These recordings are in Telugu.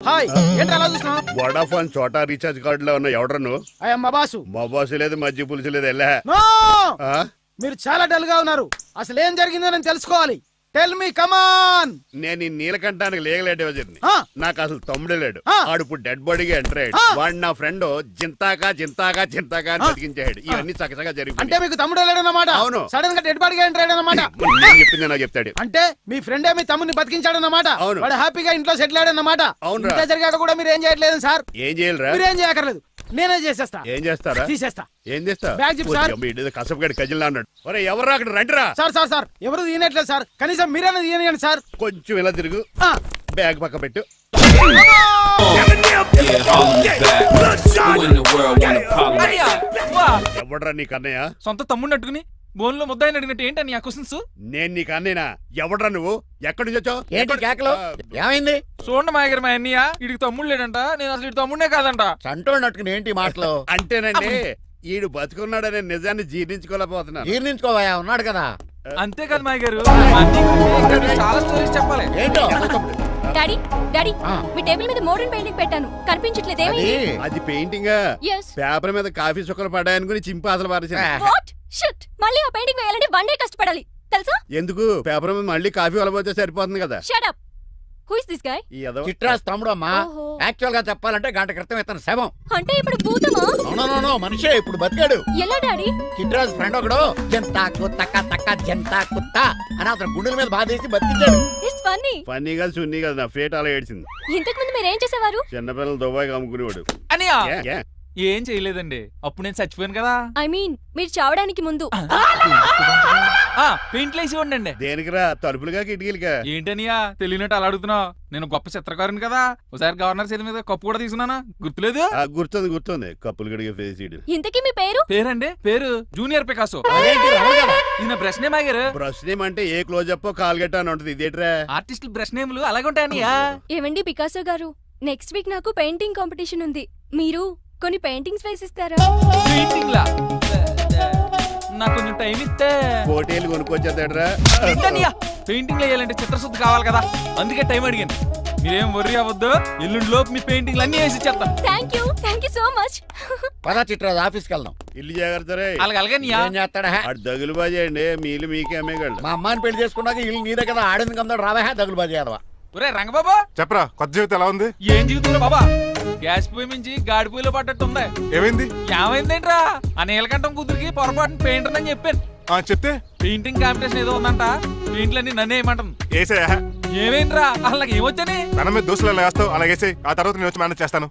హాయ్ ఏంటి అలా చూస్తున్నావు? వడాఫోన్ చోటా రీఛార్జ్ కార్డు లో ఉన్న ఎవడ్రా నువ్వు? అయ్యా మా బాసు. మా బాసు లేదు, మజ్జి పులుసు లేదు. వెళ్ళా నో! మీరు చాలా డల్ గా ఉన్నారు. అసలు ఏం జరిగిందో నేను తెలుసుకోవాలి. టెల్ మీ కమాన్. నేను ఈ నీలకంఠానికి లేగలేడు వజర్ని. నాకు అసలు తమ్ముడే లేడు. ఆడు ఇప్పుడు డెడ్ బాడీగా ఎంటర్ అయ్యాడు. వాడు నా ఫ్రెండ్ జింతాకా జింతాకా జింతాకా అని బతికించాడు. ఇవన్నీ చక్కగా జరిగింది. అంటే మీకు తమ్ముడే లేడన్నమాట? అవును. సడన్ గా డెడ్ బాడీగా ఎంటర్ అయ్యాడన్నమాట. నేను చెప్పింది నాకు చెప్తాడు. అంటే మీ ఫ్రెండే మీ తమ్ముని బతికించాడన్నమాట. అవును. వాడు హ్యాపీగా ఇంట్లో సెటిల్ అయ్యాడన్నమాట. అవును. ఇంత జరిగాక కూడా మీరు ఏం చేయట్లేదు సార్? ఏం చేయాలరా? మీరేం చేయక్కర్లేదు, నేనే చేసేస్తా. ఏం చేస్తారా? తీసేస్తా. ఏం చేస్తా? Bag zip sir. కసపగడి కజిల్లా అన్నాడు. ఒరే ఎవరు అక్కడ రండిరా. సార్ సార్ సార్ ఎవరు తీయనట్లేదు సార్. కనీసం మీరైనా తీయనియండి సార్. కొంచెం ఇలా తిరుగు. బ్యాగ్ పక్క పెట్టు. ఎవడ్రా నీ కన్నయ్య? సొంత తమ్ముడిని అట్టుకుని బోన్లో ముద్దాయిని అడిగినట్టు ఏంటని ఆ క్వశ్చన్స్? నేను నీ కన్నయ్యనా? ఎవడ్రా నువ్వు? ఎక్కడి నుంచి వచ్చావు? ఏంటి కేకలు? ఏమైంది? చూడండి మాయగారు మా అన్నయ్య ఇడికి తమ్ముడు లేడంట. నేను అసలు ఇటు తమ్ముడే కాదంట. చంటోడినట్టుకుని ఏంటి మాటలు? అంటేనండి ఈడు బతుకున్నాడనే నిజాన్ని జీర్ణించుకోలేకపోతున్నాను. జీర్ణించుకోవా, ఉన్నాడు కదా. అంతేకాదు మాయగారు, చాలా స్టోరీస్ చెప్పాలి. ఏంటో డాడీ డాడీ మీ టేబుల్ మీద మోడర్న్ పెయింటింగ్ పెట్టాను, కనిపించట్లేదేమి? అది పెయింటింగ్ పేపర్ మీద కాఫీ చుక్కలు పడ్డాయనుకుని చింపి అసలు పారేసాను. వాట్ షిట్, మళ్ళీ ఆ పెయింటింగ్ వేయాలంటే 1 డే కష్టపడాలి తెలుసా? ఎందుకు? పేపర్ మీద మళ్ళీ కాఫీ వలపోతే సరిపోతుంది కదా. Shut up. Who is this guy? Chitraj తమ్ముడు అమ్మా. యాక్చువల్ గా చెప్పాలంటే గంట క్రితం ఇతను శవం. అంటే ఇప్పుడు భూతమా? నో మనిషే ఇప్పుడు బతికాడు. ఎలా డాడీ? చిట్రాజ్ ఫ్రెండ్ ఒకడు జంతా కుత్తక తక్క జంతా కుత్త అని అతను గుండెల మీద బాధేసి బతికించాడు. It's funny. ఫన్నీ కాదు, సున్నీ కాదు, నా ఫేట్ అలా ఏడ్చింది. ఇంతకు ముందు మీరు ఏం చేసేవారు? చిన్నపిల్లలు దుబాయ్ అమ్ముకునేవాడు. అనియా ఏం చేయలేదండి, అప్పుడు నేను చచ్చిపోయాను కదా. ఐ మీన్ మీరు చావడానికి ముందు. పెయింట్లు వేసి ఉండండి. దేనికిరా? తలుపులుగా కిటికీలుగా? ఏంటనియా తెలియనట్టు అలా అడుగుతున్నావు? నేను గొప్ప చిత్రకారుని కదా. ఒకసారి గవర్నర్ చేతి మీద కప్పు కూడా తీసుకున్నానా? గుర్తులేదు? గుర్తుంది. కప్పులు గడిగే ఫేస్. ఇంతకీ మీ పేరు? పేరండి పేరు జూనియర్ పికాసో. ఈయన బ్రష్ నేమ్ ఆగారు. బ్రష్ నేమ్ అంటే ఏ క్లోజప్ కాల్గెట్ అని ఉంటది. ఇదేట్రా? ఆర్టిస్టులు బ్రష్ నేమ్లు అలాగే ఉంటాయనియా. ఏమండి పికాసో గారు, నెక్స్ట్ వీక్ నాకు పెయింటింగ్ కాంపిటీషన్ ఉంది. మీరు కొన్ని పెయింటింగ్స్ వేసిస్తారా? పెయింటింగ్ లా నాకు కొంచెం టైం ఇస్తే పోటీలు కొనుక్కొచ్చేదేట్రా? పెయింటింగ్ వేయాలంటే చిత్రశుద్ధి కావాలి కదా, అందుకే టైం అడిగాను. మీరేం వర్రీ అవ్వద్దు, ఎల్లుండి లోపు మీ పెయింటింగ్లు అన్ని వేసి ఇచ్చేస్తాను. Thank you so much. పదా చిట్రాజ్ ఆఫీస్కి వెళ్దాం. ఇల్లు జాగ్రత్త. అలాగే ఏం చేస్తాడా? దగులు బాజీ అండి, మీలు మీకే అమ్మేగాళ్ళు. మా అమ్మాయిని పెళ్లి చేసుకున్నాక ఇల్లు నీదే కదా, ఆడింది కదా, రావా దగులు బాజీ అదవా. ఒరే రంగబాబా చెప్పరా, కొత్త జీవితం ఎలా ఉంది? ఏం జీవితంలో బాబా, గ్యాస్ పొయ్యి మించి గాడి పొయ్యిలో పడ్డట్టు ఉంది. ఏమైంది? ఏమైందేంట్రా, ఆ నీలకంఠం కూతురికి పొరపాటున పెయింటర్ అని చెప్పాను. చెప్తే పెయింటింగ్ కాంపిటీషన్ ఏదో ఉందంట, పెయింట్లన్నీ నన్నే ఏమంటాను. ఏసేయా? ఏమైందిరా, అసలు నాకు ఏమొచ్చని? తన మీద దోశలు ఎలా వేస్తావు అలా వేసే, ఆ తర్వాత నేను వచ్చి మేనేజ్ చేస్తాను.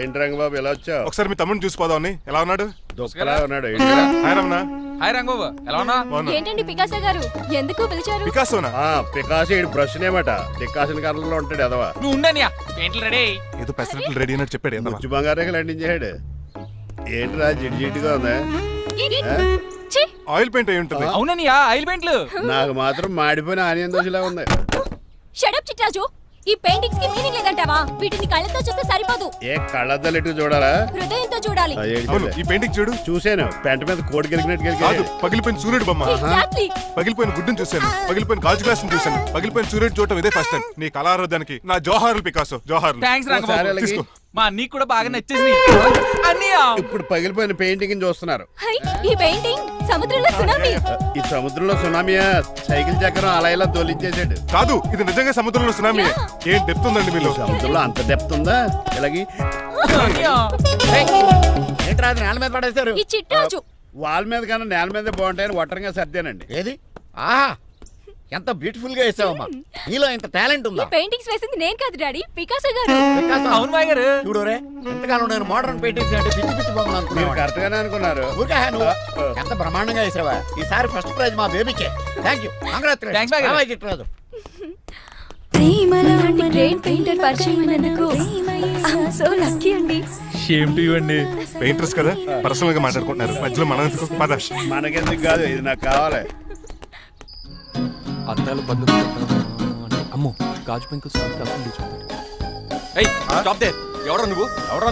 ఏంటి రంగబాబు ఎలా వచ్చావు? ఒకసారి మీ తమ్ముడిని చూసిపోదామని. ఎలా ఉన్నాడు? దొక్కలా ఉన్నాడు. హాయ్ రమణ. హాయ్ రంగబాబు, ఎలా ఉన్నా? ఏంటండి పికాసో గారు, ఎందుకు పిలిచారు? పికాసోనా? పికాసో బ్రష్ నేమట. పికాసో కర్రలో ఉంటాడు ఎదవా. నువ్వు ఉండనియా, పెయింట్లు రెడీ. ఏదో పెసరట్లు రెడీ అయినట్టు చెప్పాడు. ముచ్చు బంగారే లండించాడు. ఏంట్రా జిడ్జిడ్డుగా ఉందా? ఆయిల్ పెయింట్ అయి ఉంటుంది. అవుననియా, ఆయిల్ పెయింట్లు. నాకు మాత్రం మాడిపోయిన ఆనియన్ దోశలా ఉంది. షట్ అప్ చిట్రాజు, ఈ పెయింటింగ్స్ కి మీనింగ్ లేదంటావా? వీటిని కళ్ళతో చూస్తే సరిపోదు. ఏ కళ్ళద్దాలు ఎటు చూడాలా? హృదయంతో చూడాలి. అవును, ఈ పెయింటింగ్ చూడు. చూసాను, పెంట మీద కోడి గెలిగినట్టు కాదు, పగిలిపోయిన సూర్యుడు బొమ్మ. Exactly. పగిలిపోయిన గుడ్డును చూశాను, పగిలిపోయిన గాజు గ్లాస్ చూశాను, పగిలిపోయిన సూర్యుడు చూడటం ఇదే ఫస్ట్ టైం. నీ కళారోధానికి నా జోహార్లు పికాసో, జోహార్లు. థ్యాంక్స్ రంగబాబు, తీసుకో. మా అన్నీ కూడా బాగా నచ్చేసింది అన్నయ్య. ఇప్పుడు పగిలిపోయిన పెయింటింగ్ చూస్తున్నారు. ఈ పెయింటింగ్ సముద్రంలో సునామీ. ఈ సముద్రంలో సునామీయా? సైకిల్ చక్రం అలా ఇలా తోలించేసాడు. కాదు, ఇది నిజంగా సముద్రంలో సునామీ. ఏం డెప్త్ ఉందండి మీలో? సముద్రంలో అంత డెప్త్ ఉందా? ఇలాగి ఏంట్రా అది నేల మీద పడేశారు? ఈ చిట్రాజు వాల్ మీద కన్నా నేల మీద బాగుంటాయని ఒట్టరంగా సర్దానండి. ఏది? ఆహా, ఎంత బ్యూటిఫుల్ గా వేసావమ్మా. నీలో ఇంత టాలెంట్ ఉందా? పెయింటింగ్స్ వేసింది నేను కాదు డాడీ, పికాసో గారు. అవును మాయ గారు. చూడరే, ఎంతగానో నేను మోడర్న్ పెయింటింగ్స్ అంటే పిచ్చి పిచ్చి బొమ్మలు మీరు అనుకున్నాను. కరెక్ట్ గానే అనుకున్నారు. ఊరికే నువ్వు ఎంత బ్రహ్మాండంగా వేసావా. ఈసారి ఫస్ట్ ప్రైజ్ మా బేబీకే. థ్యాంక్ యూ, Thanks, బాయ్ గారు. చిట్రాజు. ప్రేమలాంటి గ్రేట్ పెయింటర్ పరిచయం అయినందుకు సో లక్కీ అండి. షేమ్ టు యు అండి. పెయింటర్స్ కదా, పర్సనల్ గా మాట్లాడుకుంటున్నారు, మధ్యలో మనం ఎందుకు? పద. మనకెందుకు కాదు, ఇది నాకు కావాలి. అద్దాలు బదులు అమ్మో గాజు పెంకులు ఎవరా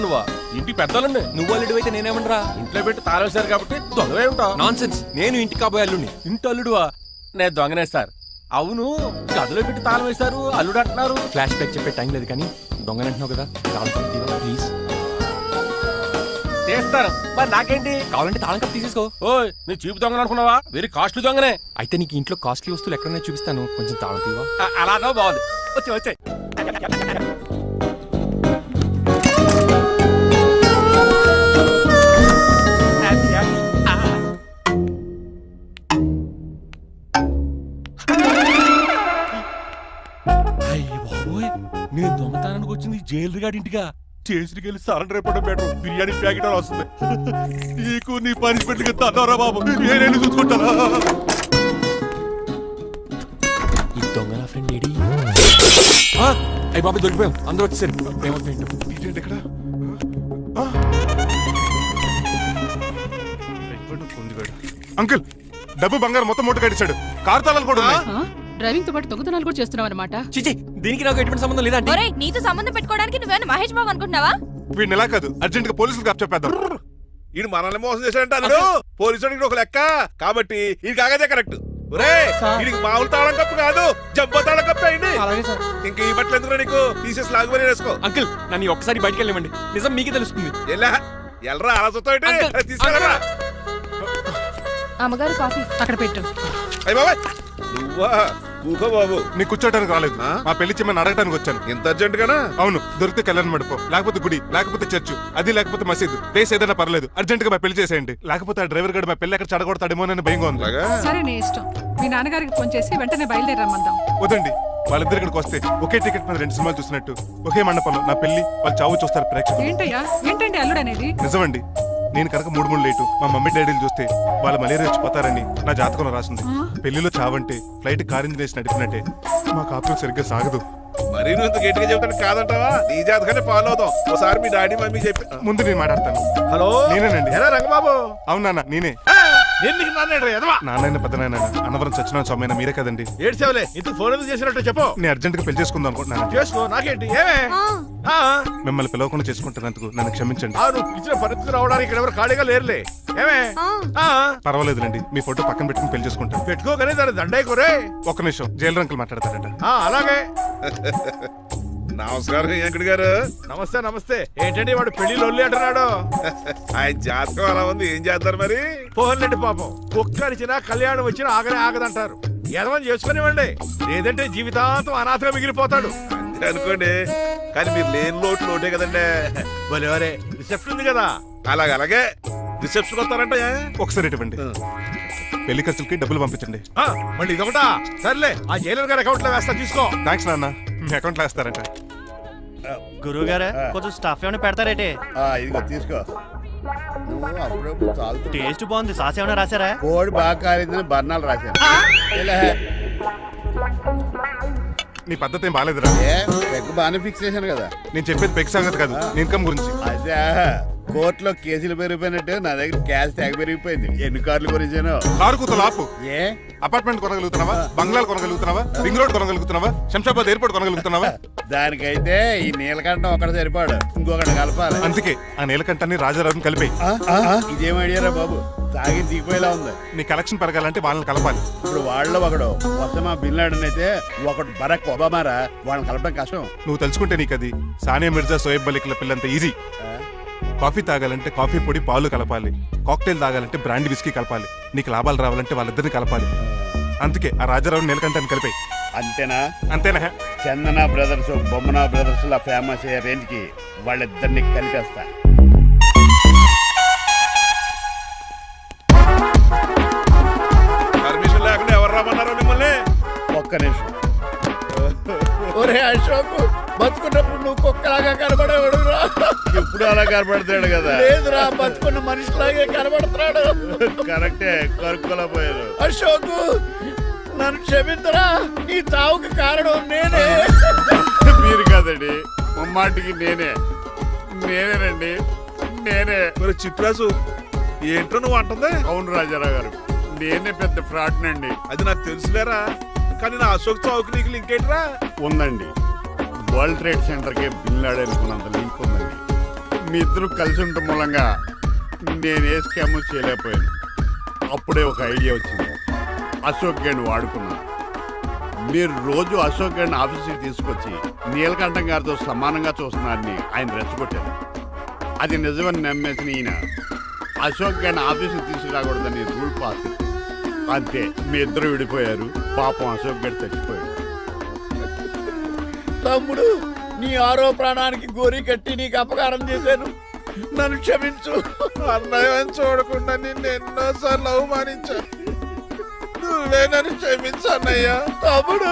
నువ్వు ఇంటి పెద్దలండి. నువ్వు అల్లుడు అయితే నేనేమనరా? ఇంట్లో పెట్టి తాళేశారు కాబట్టి దొంగవే ఉంటావు. నాన్ సెన్స్, నేను ఇంటికి కాబోయే అల్లుడిని. ఇంటి అల్లుడువా? నేను దొంగనే సార్. అవును, గదిలో పెట్టి తాళం వేశారు, అల్లుడు అంటున్నారు. ఫ్లాష్ బ్యాక్ చెప్పే టైం లేదు కానీ దొంగనంటున్నావు కదా, ప్లీజ్. చేస్తారు మరి నాకేంటి? కావాలంటే తాళం కప్పు తీసేసుకో. ఓయ్, నీ చీపు దొంగలు అనుకున్నావా? వెరీ కాస్ట్లీ దొంగనే. అయితే నీకు ఇంట్లో కాస్ట్లీ వస్తువులు ఎక్కడైనా చూపిస్తాను, కొంచెం తాళం తీవా. అలానో బాగుంది. వచ్చాయి. నేను దొంగతనానికి వచ్చింది జైలు గాడి ఇంటిగా. చేసికి వెళ్ళి సరెండర్ అయిపోవడం బెటర్. బిర్యానీ ప్యాకెట్ అని వస్తుంది. నీకు నీ పనిష్మెంట్ తన్నారా బాబు, నేనేళ్ళు చూసుకుంటారా? ఈ దొంగ నా ఫ్రెండ్ ఏడి? అయ్యి బాబు దొరికిపోయాం, అందరూ వచ్చేసారు. ఇదేంటి ఇక్కడ? అంకుల్, డబ్బు బంగారం మొత్తం మూట కట్టించాడు. కారు తాళాలు కూడా ఉన్నాయి. డ్రైవింగ్ తో పాటు దొంగతనాలు కూడా చేస్తున్నావు అనమాట. చిచి, దీనికి నాకు ఎటువంటి సంబంధం లేదండి. ఒరేయ్, నీతో సంబంధం పెట్టుకోవడానికి నువ్వేనా మహేష్ బాబు అనుకుంటున్నావా? వీడిని ఎలా కాదు, అర్జెంట్ గా పోలీసులకు అప్పచెప్పేద్దాం. ఈయన మనల్ని మోసం చేశాడంటారు. పోలీసుడికి ఒక లెక్క కాబట్టి ఇది కాగదే కరెక్ట్. వీడికి మామూలు తాళం కప్పు కాదు, జబ్బ తాళం కప్పు అయింది. ఇంకా ఈ బట్టలు ఎందుకు నీకు? తీసేసి లాగుబడి వేసుకో. అంకుల్, నన్ను ఒక్కసారి బయటికి వెళ్ళమండి, నిజం మీకే తెలుస్తుంది. ఎల్రా అలా తీసుకెళ్ళరా. అమ్మగారు కాఫీ అక్కడ పెట్టు. అయ్య బాబాయ్, నువ్వా? కూకో బాబు. నీకు కూర్చోడానికి రాలేదు, మా పెళ్లి చెమ్మని అడగడానికి వచ్చాను. ఇంత అర్జెంట్ గానా? అవును, దొరికితే కళ్యాణ మండపం, లేకపోతే గుడి, లేకపోతే చర్చ్, అది లేకపోతే మసీదు, ప్లేస్ ఏదైనా పర్లేదు. అర్జెంట్ గా మా పెళ్లి చేసేయండి, లేకపోతే ఆ డ్రైవర్ గడు మా పెళ్లి ఎక్కడ చెడగొడతాడేమో అని భయంగా ఉంది. సరే, నీ ఇష్టం. మీ నాన్నగారికి ఫోన్ చేసి వెంటనే బయలుదేరమ్మందాం. వదండి, వాళ్ళిద్దరు ఇక్కడికి వస్తే ఒకే టికెట్ మీద 2 సినిమాలు చూసినట్టు, ఒకే మండపంలో నా పెళ్లి, వాళ్ళు చావు చూస్తారు ప్రేక్షకులు. ఏంటండి అల్లుడు అనేది? నిజమండి, నేను కనుక 3 లేటు మా మమ్మీ డాడీలు చూస్తే వాళ్ళ మలేరియా వచ్చిపోతారని నా జాతకంలో రాసింది. పెళ్లిలో చావంటే ఫ్లైట్ కార్ ఇంజిన్ వేసి నడిపినట్టే. మా కాపురం సరిగ్గా సాగదు. మరి నువ్వు ఇంత గట్టిగా చెబుతాను కాదంటావా? నీ జాతకాన్ని ఫాలో అవుతాం. ఒకసారి మీ డాడీ మమ్మీ చెప్పి ముందు నేను మాట్లాడతాను. హలో, నేనేనండి. ఎలా రంగబాబు? అవునా, నేనే. నాన్న పెద్ద నాయన అన్నవరం సత్యనారాయణ స్వామి మీరే కదండి. ఏడ్చేవలే, ఇందుకు ఫోన్ ఎందుకు చేసినట్టు చెప్పు. నేను అర్జెంట్ గా పెళ్లి చేసుకుందాం అనుకుంటున్నాను. చేసుకో, నాకేంటి? ఏమే మిమ్మల్ని పిలవకుండా చేసుకుంటున్నందుకు నన్ను క్షమించండి. నువ్వు ఇచ్చిన పరిస్థితి రావడానికి ఇక్కడ ఎవరు ఖాళీగా లేరులే. ఏమే పర్వాలేదులేండి, మీ ఫోటో పక్కన పెట్టుకుని పెళ్లి చేసుకుంటాను. పెట్టుకోగానే దాని దండాయి కొరే. ఒక్క నిమిషం, జైలు రంకులు మాట్లాడతారంట. అలాగే. నమస్కారం వెంకట గారు. నమస్తే నమస్తే. ఏంటండి వాడు పెళ్లి లొల్లి అంటున్నాడు? ఆయన జాతకం అలా ఉంది, ఏం చేస్తారు మరి? పోన్లండి పాపం, కుక్కరిచినా కళ్యాణం వచ్చినా ఆగనే ఆగదంటారు. ఎదవని చేసుకునివ్వండి, లేదంటే జీవితాంతం అనాథగా మిగిలిపోతాడు. అంతే అనుకోండి, కానీ మీరు లేని లోటే కదండి. భలేవరే, రిసెప్షన్ ఉంది కదా. అలాగే రిసెప్షన్ వస్తారంట. ఒకసారి ఇటువంటి పెళ్లి ఖర్చులకి డబ్బులు పంపించండి. మళ్ళీ ఇదొకటా? సర్లే, ఆ జైలర్ గారి అకౌంట్ లో వేస్తా, తీసుకో. థ్యాంక్స్ నాన్న, మీ అకౌంట్ లో వేస్తారంట. గురువు గారు కొంచెం స్టఫ్ ఏమైనా పెడతారేటే? ఇదిగో తీసుకో. నువ్వు అప్పుడప్పుడు చాలు. టేస్ట్ బాగుంది, సాస్ ఏమైనా రాశారా? కోడి బాగా కాలేదని బర్ణాలు రాశాను. నీ పద్ధతి ఏం బాగాలేదురా. పెగ్ బాగానే ఫిక్స్ చేశాను కదా. నేను చెప్పేది పెగ్ సంగతి కాదు, ఇన్కమ్ గురించి. అదే కోర్టులో కేసులు పెరిగిపోయినట్టు నా దగ్గర క్యాష్ తెగ పెరిగిపోయింది. ఎన్ని కార్లు కొనిచ్చాను? కారు కూతలు ఆపు. ఏ అపార్ట్మెంట్ కొనగలుగుతున్నావా? బంగ్లాలు కొనగలుగుతున్నావా? రింగ్ రోడ్ కొనగలుగుతున్నావా? శంషాబాద్ ఎయిర్పోర్ట్ కొనగలుగుతున్నావా? దానికైతే ఈ నీలకంఠం ఒకటి సరిపాడు, ఇంకొకటి కలపాలి. అందుకే ఆ నీలకంఠాన్ని రాజారావుని కలిపే. ఇదేం అడిగారా బాబు, తాగి దిగిపోయేలా ఉంది. నీ కలెక్షన్ పెరగాలంటే వాళ్ళని కలపాలి. ఇప్పుడు వాళ్ళలో ఒకడు వసమా బిన్ లాడెన్ అయితే ఒకడు బరాక్ ఒబామారా, వాళ్ళని కలపడం కష్టం. నువ్వు తలుచుకుంటే నీకు అది సానియా మిర్జా, సోయబ్ మలిక్ల పిల్లంత ఈజీ. కాఫీ తాగాలంటే కాఫీ పొడి పాలు కలపాలి, కాక్టైల్ తాగాలంటే బ్రాండ్ విస్కీ కలపాలి. నీకు లాభాలు రావాలంటే వాళ్ళిద్దరిని కలపాలి. అందుకే ఆ రాజారావు నీలకంఠాన్ని కలిపాయి. అంతేనా? అంతేనా? చందన బ్రదర్స్, బొమ్మన బ్రదర్స్ లా ఫేమస్ అయ్యే రేంజ్ కి వాళ్ళిద్దరిని కలిపేస్తా. పర్మిషన్ లేకుండా ఎవరు రమ్మన్నారో మిమ్మల్ని? ఒక్క నిమిషం. ఒరే అశోక్, బతుకున్నప్పుడు నువ్వు కుక్కలాగా కనబడేవాడు. ఇప్పుడు అలా కనబడతాడు కదా? లేదురా, బతుకున్న మనిషిలాగే కనబడుతున్నాడు. కరెక్టే, కరుక్కులా పోయారు. అశోక్, నన్ను క్షమించరా, ఈ తావుకి కారణం నేనే. మీరు కాదండి, ముమ్మాటికి నేనేనండి, నేనే. మరి చిట్రాజు, ఏంటో నువ్వు అంటుంది? అవును రాజారావు గారు, నేనే పెద్ద ఫ్రాడ్ నండి. అది నాకు తెలుసులేరా, కానీ నా అశోక్ చౌక్ నీకు లింక్ ఏంట్రా? ఉందండి. వరల్డ్ ట్రేడ్ సెంటర్ కి బిన్ లాడెన్ అనుకున్నంత లింక్ ఉందండి. మీ ఇద్దరు కలిసి ఉండటం మూలంగా నేను ఏ స్కామ్ చేయలేకపోయాను. అప్పుడే ఒక ఐడియా వచ్చింది. అశోక్ గేణ్ వాడుకున్నాను. మీరు రోజు అశోక్ గేణ్ ఆఫీస్కి తీసుకొచ్చి నీలకంఠం గారితో సమానంగా చూస్తున్నారని ఆయన రెచ్చగొట్టారు. అది నిజమని నమ్మేసిన ఈయన అశోక్ గేణ్ ఆఫీస్కి తీసుకురాకూడదని రూల్ పాస్. అంతే, మీ ఇద్దరు విడిపోయారు. పాపం అశోక్ గేణ్ చచ్చిపోయాడు. తమ్ముడు, నీ ఆరో ప్రాణానికి గోరి కట్టి నీకు అపకారం చేశాను, నన్ను క్షమించు. అన్నయ్య చూడకుండా నిన్ను ఎన్నోసార్లు అవమానించాను. నువ్వే నన్ను క్షమించు అన్నయ్య. తమ్ముడు,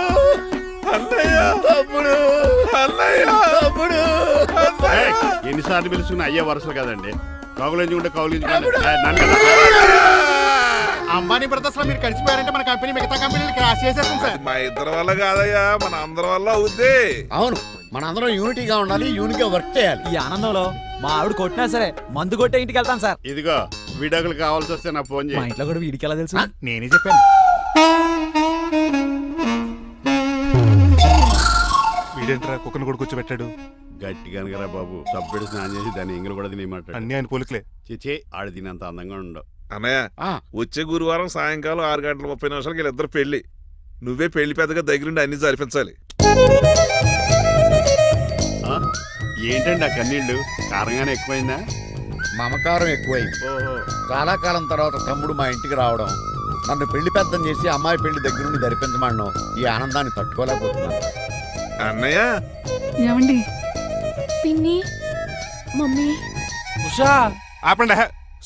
అన్నయ్య, తమ్ముడు, అన్నయ్య, తమ్ముడు. ఏయ్, ఎన్నిసార్లు పిలుచుకున్న అయ్యే వరుసలు కదండి. కౌగులించుకుంటే కౌగులించుకోండి. అంబానీ బ్రదర్స్ లో మీరు కలిసిపోయారంటే మన కంపెనీ మిగతా కంపెనీలు క్రాష్ చేసేస్తుంది సార్. మా ఇద్దరి వల్ల కాదయ్యా, మన అందరి వల్ల అవుద్ది. అవును, మనందరం యూనిటీగా ఉండాలి, యూనిట్గా వర్క్ చేయాలి. ఈ ఆనందంలో మా ఆవిడ కొట్టినా సరే మందు కొట్టే ఇంటికి వెళ్తాను సార్. ఇదిగో విడాకులు కావాల్సి వస్తే నాకు ఫోన్ మా చేయి. ఇంట్లో కూడా వీడికి ఎలా తెలుసు? నేనే చెప్పాను. వీడేంట్రా కుక్కను కూడా కూర్చోబెట్టాడు? గట్టిగా అనగరా బాబు. సబ్బెడు స్నానం చేసి దాన్ని ఎంగిలి కూడా తినేయమంటాడు. అన్ని ఆయన పోలికలే. చిచే ఆడు తినంత అందంగా ఉండవు. అన్నయ్య, వచ్చే గురువారం సాయంకాలం 6:30 వీళ్ళిద్దరు పెళ్లి. నువ్వే పెళ్లి పెద్దగా దగ్గరుండి అన్ని జరిపించాలి. ఆ? ఏంటండి ఆ కన్నీళ్ళు? కారంగానే ఎక్కువైందా? మమకారం ఎక్కువైంది. ఓహో, చాలా కాలం తర్వాత తమ్ముడు మా ఇంటికి రావడం, నన్ను పెళ్లి పెద్దం చేసి అమ్మాయి పెళ్లి దగ్గర నుండి ధరిపించమనడం, ఈ ఆనందాన్ని తట్టుకోలేకపోతున్నాను. అన్నయ్య, ఏమండి, పిన్ని, మమ్మీ, ఉషా ఆపండి.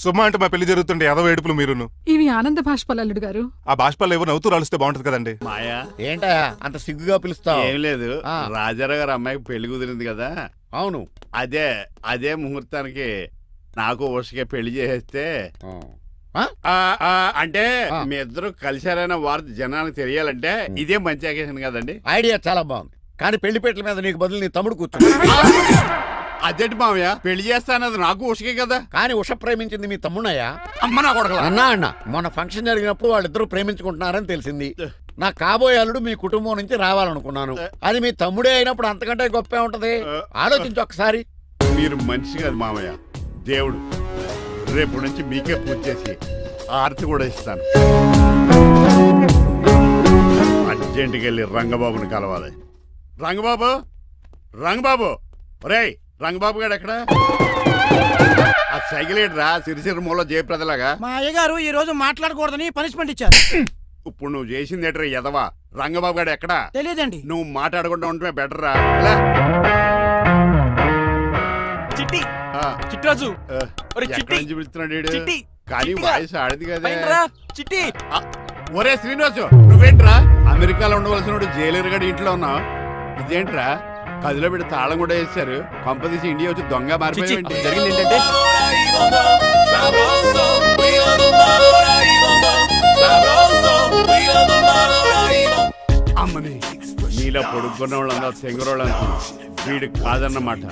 సుమ్మ అంటే మా పెళ్లి జరుగుతుంటే ఎదవ ఏడుపులు మీరును. ఇవి ఆనంద బాష్పాలు అల్లుడు గారు. ఆ బాష్పాలు ఏవో నవ్వుతూ రాలిస్తే బాగుంటది కదండి. మాయా ఏంటా అంత సిగ్గుగా పిలుస్తావు? ఏం లేదు. ఆ. రాజారావు గారు అమ్మాయికి పెళ్లి కుదిరింది కదా. అవును. అదే ముహూర్తానికి నాకు ఉషకే పెళ్లి చేసేస్తే అంటే ఆ. మీ ఇద్దరు కలిశారైన వార్త జనానికి తెలియాలంటే ఇదే మంచి అకేషన్ కదండి. ఐడియా చాలా బాగుంది, కానీ పెళ్లి పెట్టల మీద నీకు బదులు నీ తమ్ముడు కూర్చుంది. అదేంటి మామయ్య, పెళ్లి చేస్తానది నాకు ఉషకే కదా. కానీ ఉష ప్రేమించింది మీ తమ్ముడయ్యా. అమ్మ నా కొడకలా. అన్నా మొన్న ఫంక్షన్ జరిగినప్పుడు వాళ్ళిద్దరూ ప్రేమించుకుంటున్నారని తెలిసింది. నా కాబోయే అల్లుడు మీ కుటుంబం నుంచి రావాలనుకున్నాను. అది మీ తమ్ముడే అయినప్పుడు అంతకంటే గొప్పే ఉంటది. ఆలోచించి ఒకసారి. మీరు మనిషి కాదు మామయ్య, దేవుడు. రేపు నుంచి మీకే పూజ చేసి ఆర్తి కూడా ఇస్తాను. అర్జెంటుకి వెళ్ళి రంగబాబుని కలవాలి. రంగబాబు, రంగబాబు, ఒరేయ్ రంగబాబు గారు ఎక్కడ? ఆ సైకిల్ ఏంట్రా సిరిసిరి మూల జయప్రదలాగా? మా అయ్యగారు ఈ రోజు మాట్లాడకూడదని పనిష్మెంట్ ఇచ్చారు. ఇప్పుడు నువ్వు చేసింది ఏంట్రా ఎదవా? రంగబాబు గారు ఎక్కడా? తెలియదండి. నువ్వు మాట్లాడకుండా ఉండటమే బెటర్ రా. చిట్టి ఆ, చిట్రాజు, ఆ, ఒరే ఎక్కడి చిట్టి, నుంచి పిలుస్తున్నాడు వీడు? చిట్టి, కానీ చిట్టిగా. వాయిస్ ఆడది కదా. పైన రా, చిట్టి. ఆ, ఒరే శ్రీనివాసు, నువ్వేంట్రా అమెరికాలో ఉండవలసిన జైలర్ గడి ఇంట్లో ఉన్నావు? ఇదేంట్రా కదిలో పెట్టి తాళం కూడా వేశారు. కొంపదీసి ఇండియా వచ్చి దొంగ చిచ్చి, మారిపోయింది. జరిగింది ఏంటంటే అమ్మని నీలో పొడుక్కున్న వాళ్ళందరూ తెంగరోళ్ళు అనుకున్నా. వీడు కాదన్నమాట.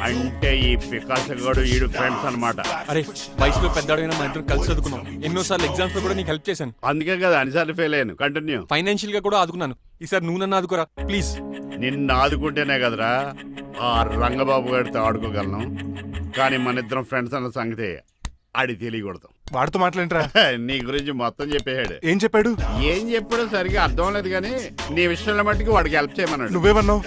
అంటే ఈ పికాసగాడు వీడు ఫ్రెండ్స్ అన్నమాట. అరే వయసులో పెద్దవాడైనా మన ఇద్దరం కలిసి చదువుకున్నాం. ఎన్నోసార్లు ఎగ్జామ్స్ లో కూడా నీకు హెల్ప్ చేశాను. అందుకే కదా అన్నిసార్లు ఫెయిల్ అయ్యాను. కంటిన్యూ. ఫైనాన్షియల్ గా కూడా ఆదుకున్నాను. ఈసారి నువ్వు నన్ను ఆదుకోరా ప్లీజ్. నిన్ను ఆదుకుంటేనే కదరా ఆ రంగబాబు గారితో ఆడుకోగలను. కానీ మన ఇద్దరం ఫ్రెండ్స్ అన్న సంగతి ఆడి తెలియకూడదు. వాడితో మాట్లాడరా? నీ గురించి మొత్తం చెప్పేశాడు. ఏం చెప్పాడు? ఏం చెప్పాడో సరిగా అర్థం లేదు కానీ నీ విషయంలో మట్టుకు వాడికి హెల్ప్ చేయమన్నాడు. నువ్వేమన్నావు?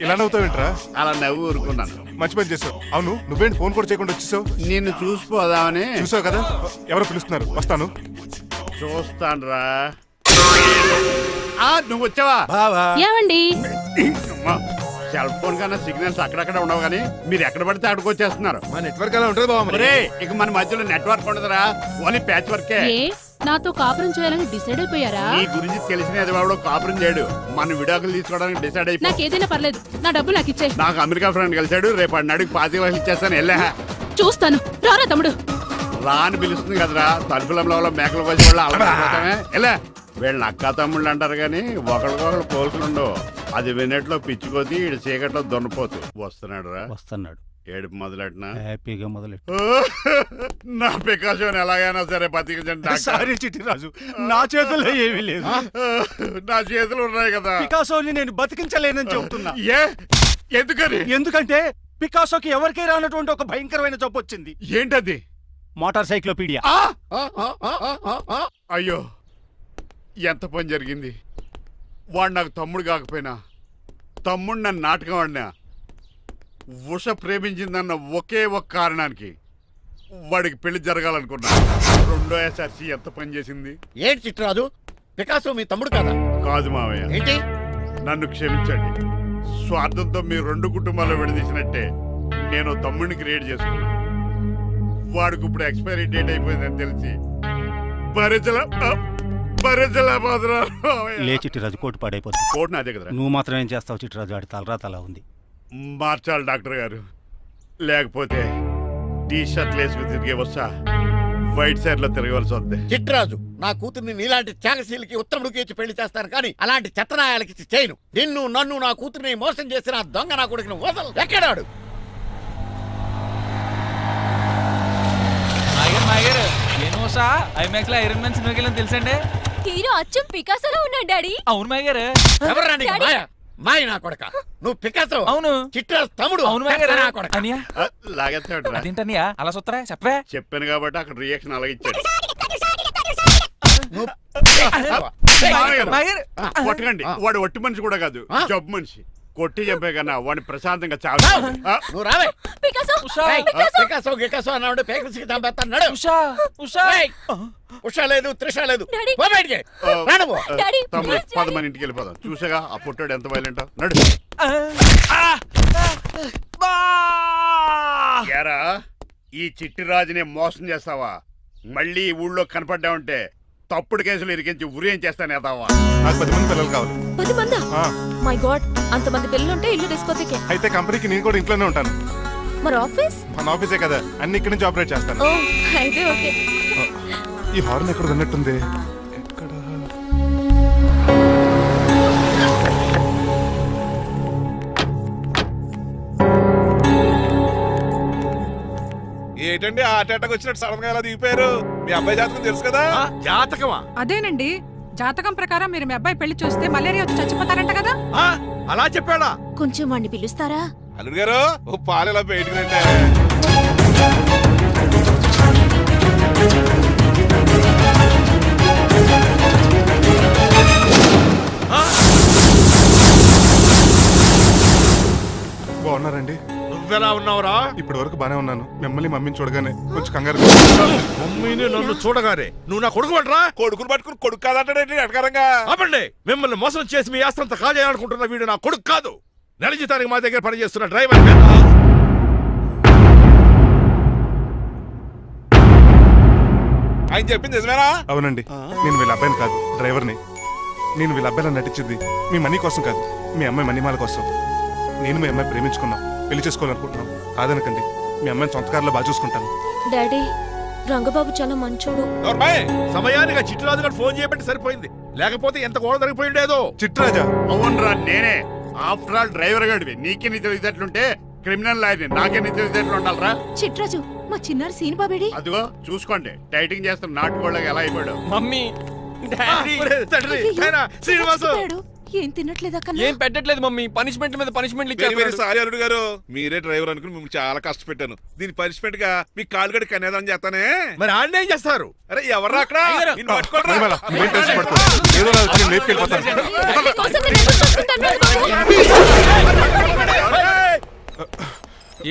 ఇలా నవ్వుతావేంట్రా? అలా నవ్వు ఊరుకున్నాను. మంచి పని చేసావు. అవును, నువ్వేంటి ఫోన్ కూడా చేయకుండా వచ్చేసావు? నిన్ను చూసిపోదామని. చూసావు కదా, ఎవరో పిలుస్తున్నారు, వస్తాను. చూస్తానురా. నువ్వు వచ్చావా? ఏమండి? సెల్ ఫోన్ కన్నా సిగ్నల్స్ అక్కడక్కడ ఉండవు కానీ మీరు ఎక్కడ పడితే అక్కడికి వచ్చేస్తున్నారు. మా నెట్వర్క్ అలా ఉంటుంది బాబు. ఒరే, ఇక మన మధ్యలో నెట్వర్క్ ఉండదురా, ఓన్లీ ప్యాచ్ వర్కే. నాతో కాపురం చేయాలని డిసైడ్ అయిపోయారా? నీ గురించి తెలిసిన వాడు కాపురం చేయడు. మన విడాకులు తీసుకోవడానికి డిసైడ్ అయిపో. నాకేదైనా పర్లేదు, నా డబ్బు నాకు ఇచ్చే. నాకు అమెరికా ఫ్రెండ్ కలిశాడు. రేపు అడిగి 25 ఇచ్చేస్తాను. వెళ్ళా చూస్తాను. రారా తమ్ముడు. రా అని పిలుస్తుంది కదరా. తలుపులంలో మేకలు కోసి వాళ్ళు అలవాటమే. ఎలా వీళ్ళని అక్క తమ్ముళ్ళు అంటారు కానీ ఒకరికొకరు పోల్చులు ఉండవు. అది వినట్లో పిచ్చుకోతి, ఈడు చీకట్లో దొన్నపోతు. వస్తున్నాడు రా. వస్తున్నాడు. ఏడుపు మొదలెట్నా హ్యాపీగా మొదలెట్టు. నా పికాసోని ఎలాగైనా సరే బతికించండి డాక్టర్. సారీ చిట్టిరాజు, నా చేతుల్లో ఏమీ లేదు. నా చేతులు ఉన్నాయి కదా. పికాసోని నేను బతికించలేనని చెబుతున్నా. ఏ ఎందుకని? ఎందుకంటే పికాసోకి ఎవరికీ రానటువంటి ఒక భయంకరమైన జబ్బు వచ్చింది. ఏంటది? Motor cyclopaedia. అయ్యో ఎంత పని జరిగింది. వాడు నాకు తమ్ముడు కాకపోయినా తమ్ముడు నన్ను నాటకం ఆడినా ఉష ప్రేమించిందన్న ఒకే ఒక కారణానికి వాడికి పెళ్లి జరగాలనుకున్నా. రెండో ఎస్ఆర్సి ఎంత పని చేసింది. ఏంటి చిట్రాజు, పికాసో మీ తమ్ముడు కదా? కాదు మావయ్య, ఏంటి? నన్ను క్షమించండి. స్వార్థంతో మీ రెండు కుటుంబాలు విడదీసినట్టే నేను తమ్ముడిని క్రియేట్ చేసుకున్నా. వాడికి ఇప్పుడు ఎక్స్పైరీ డేట్ అయిపోయిందని తెలిసి లే చిట్టిరాజు, కోటు పాడైపోతుంది. కోట్ నాదే కదరా. నువ్వు మాత్రం ఏం చేస్తావు చిట్టిరాజు? ఆడి తలరా తలా ఉంది. మార్చాలి డాక్టర్ గారు, లేకపోతే టీ షర్ట్లు వేసుకు తిరిగే వస్తా వైట్ సైడ్ లో తిరగవలసి వద్దే. చిట్రాజు, నా కూతుర్ని నీలాంటి త్యాగశీలకి ఉత్తముడికి ఇచ్చి పెళ్లి చేస్తాను కానీ అలాంటి చెత్తనాయాలకి ఇచ్చి చేయను. నిన్ను నన్ను నా కూతుర్ని మోసం చేసిన దొంగ నా కొడుకుని వదలు. ఎక్కడాడు? మాయగారు ఏమోసా ఐమాక్స్ లో ఐరన్ మ్యాన్ సినిమాకి వెళ్ళని తెలుసండి. హీరో అచ్చం పికాసోలో ఉన్నాడు డాడీ. అవును మాయగారు. ఎవరా నీకు మాయ? మాయ నా కొడక. నువ్వు పికాసో. అవును. చిట్రాజు తమ్ముడు. అవును మాయగారు. నా కొడక. అనియా లాగేస్తాడు. అదేంటనియా అలా సుత్తరా చెప్పే. చెప్పాను కాబట్టి అక్కడ రియాక్షన్ అలాగే ఇచ్చాడు. నువ్వు మాయగారు కొట్టకండి, వాడు ఒట్టి మనిషి కూడా కాదు, జబ్బు మనిషి. కొట్టి చంపే కన్నా వాడిని ప్రశాంతంగా చావు. నువ్వు రావే. పికాసో ఏయ్, పికాసో గికాసో అన్నాడు. పేకల్స్కి చంపేస్తాను. నడు. ఉషా ఉషా ఏయ్, ఉష లేదు, త్రిష లేదు. డాడీ. పో బయటికి. రా నువ్వు. డాడీ, తమ్ముడు ప్లీజ్ పద డాడీ. మన ఇంటికి వెళ్ళిపోదాం. చూసాగా ఆ పుట్టాడు ఎంత వైలెంట్. నడు. ఏరా, ఈ చిట్టి రాజుని మోసం చేస్తావా? మళ్ళీ ఈ ఊళ్ళో కనపడ్డావంటే తప్పుడు కేసులు ఇరికించి ఉరేం చేస్తాను ఎదావా. నాకు 10 మంది పిల్లలు కావాలి. 10 మందా? ఆ, మై గాడ్, అంతమంది పిల్లలుంటే ఇల్లు డిస్కోతికే. అయితే కంపెనీకి నేను కూడా ఇంట్లోనే ఉంటాను. మరి ఆఫీస్? మన ఆఫీసే కదా, అన్ని ఇక్కడి నుంచి ఆపరేట్ చేస్తాను. ఓ, అయితే ఓకే. ఈ హార్న్ ఎక్కడ ఉన్నట్టుంది. ఎక్కడ? ఏంటండి ఆ అటాక్ వచ్చినట్టు సడన్ గా ఎలా దిగిపోయారు? మీ అబ్బాయి జాతకం తెలుసు కదా? జాతకమా? అదేనండి, జాతకం ప్రకారం మీరు మీ అబ్బాయి పెళ్లి చూస్తే మలేరియా వచ్చి చచ్చిపోతారంట కదా. అలా చెప్పాడా? కొంచెం వాడిని పిలుస్తారా? అల్లుడు గారు ఓ పాలు ఎలా బయటికి రండి. బాగున్నారండి? నువ్వెలా ఉన్నావురా? ఇప్పటి వరకు బానే ఉన్నాను. మిమ్మల్ని మమ్మీని చూడగానే కొంచెం కంగారు. మమ్మీని నన్ను చూడగానే నువ్వు నా కొడుకు పడరా? కొడుకుని పట్టుకుని కొడుకు కాదంటాడేంటి అడగారంగా? ఆపండి. మిమ్మల్ని మోసం చేసి మీ ఆస్తంతా కాల్ చేయాలనుకుంటున్న వీడు నా కొడుకు కాదు. నెల జీతానికి మా దగ్గర పనిచేస్తున్న డ్రైవర్. ఆయన చెప్పింది నిజమేనా? అవునండి, నేను వీళ్ళ అబ్బాయిని కాదు, డ్రైవర్ని. నేను వీళ్ళ అబ్బాయిలా నటించింది మీ మనీ కోసం కాదు, మీ అమ్మాయి మణిమాల కోసం. నేను మీ అమ్మాయి ప్రేమించుకున్నాం, పెళ్లి చేసుకోవాలనుకుంటున్నాం. కాదనకండి, మీ అమ్మాయిని సొంత కారులో బాగా చూసుకుంటాను. డాడీ, రంగబాబు చాలా మంచోడు. సమయానికి చిట్టురాజు గారు ఫోన్ చేయబట్టి సరిపోయింది, లేకపోతే ఎంత గోడ జరిగిపోయిండేదో. చిట్రాజా? అవునరా, నేనే. ఆఫ్టర్ ఆల్ డ్రైవర్ గడివి. నీకే నీ తెలివితేటలుంటే క్రిమినల్ లాయర్ని, నాకే నీ తెలివితేటలు ఉండాలరా. చిట్రాజు, మా చిన్నారి సీన్ బాబేడి. అదిగో చూసుకోండి, టైటింగ్ చేస్తున్న నాటుకోళ్ళగా ఎలా అయిపోయాడు. మమ్మీ తండ్రి, నాయనా, శ్రీనివాసు. ఏం తినట్లేదా కన్నా? ఏం పెట్టట్లేదు మమ్మీ, పనిష్మెంట్ మీద పనిష్మెంట్ వెరీ వెరీ ఇచ్చారు. సారీ అల్లుడు గారు, మీరే డ్రైవర్ అనుకుని మిమ్మల్ని చాలా కష్టపెట్టాను. దీని పనిష్మెంట్ గా మీ కాలు గడి కన్యాదానం చేస్తానే. మరి ఆడిని ఏం చేస్తారు? అరే ఎవర్రా అక్కడ? నిన్ను పట్టుకోరా? మణిమాల, నువ్వేం టెన్షన్ పడుకో. ఏదో రోజు వచ్చి నేను లేపుకెళ్ళిపోతాను. మీకోసం నేను ఎదురు చూస్తుంటాను, బాబు.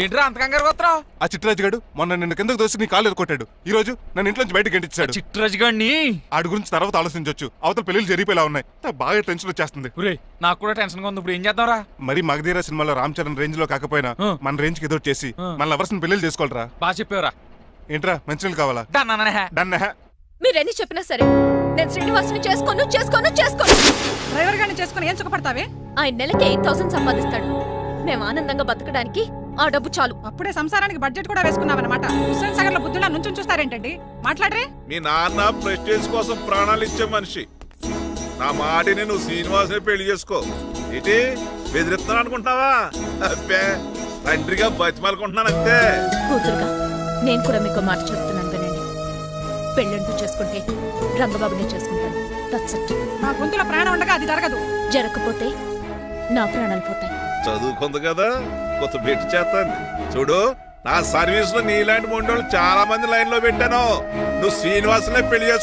ఏంట్రా అంత కంగారు పోతున్నావు? ఆ చిట్రాజు గారు మొన్న నిన్ను కిందకు దోసి నీ కాలు ఎదుకొట్టాడు. ఈ రోజు నన్ను ఇంట్లో నుంచి బయటకు గంటించాడు. చిట్రాజు గారిని ఆడి గురించి తర్వాత ఆలోచించవచ్చు. అవతల పెళ్లిలు జరిగిపోయేలా ఉన్నాయి. నాకు బాగా టెన్షన్ వచ్చేస్తుంది. నాకు కూడా టెన్షన్ గా ఉంది. ఇప్పుడు ఏం చేద్దాంరా? మరి మగధీర సినిమాలో రామ్ చరణ్ రేంజ్ లో కాకపోయినా మన రేంజ్ కి ఎదురు చేసి మన లవర్స్ పెళ్లి చేసుకోవాలరా. బాగా చెప్పేవరా. ఏంట్రా మంచినీళ్ళు కావాలా? డన్. మీరెన్ని చెప్పినా సరే నేను శ్రీనివాసుని చేసుకోను. డ్రైవర్ గారిని చేసుకుని ఏం సుఖపడతావే? ఆయన నెలకి 8,000 సంపాదిస్తాడు. మేము ఆనందంగా బతకడానికి ఆ డబ్బు చాలు. అప్పుడే సంసారానికి బడ్జెట్ కూడా వేసుకున్నావన్నమాట. హుస్సేన్ సాగర్ లో బుద్ధులా నుంచుని చూస్తారేంటండి? మాట్లాడరే. మీ నాన్న ప్రెస్టేజ్ కోసం ప్రాణాలు ఇచ్చే మనిషి. నా మాటిని నువ్వు శ్రీనివాసుని పెళ్లి చేసుకో. ఏంటి బెదిరిస్తున్నాను అనుకుంటున్నావా? అబ్బే తండ్రిగా బతిమాలుకుంటున్నాను అంతే. కూతురుగా నేను కూడా మీకు మాట చెప్తున్నాను వినండి. పెళ్ళంటూ చేసుకుంటే రంగబాబునే చేసుకుంటాను. That's it. నా గొంతులో ప్రాణం ఉండగా అది జరగదు. జరగకపోతే నా ప్రాణాలు పోతాయి. చదువుకుంది కదా కొత్త పెట్టి చేస్తాను. చూడు, నా సర్వీస్ లో నీలాంటి మొండోళ్ళు చాలా మంది లైన్ లో పెట్టాను. నువ్వు శ్రీనివాసునే పెళ్లి చేసుకో.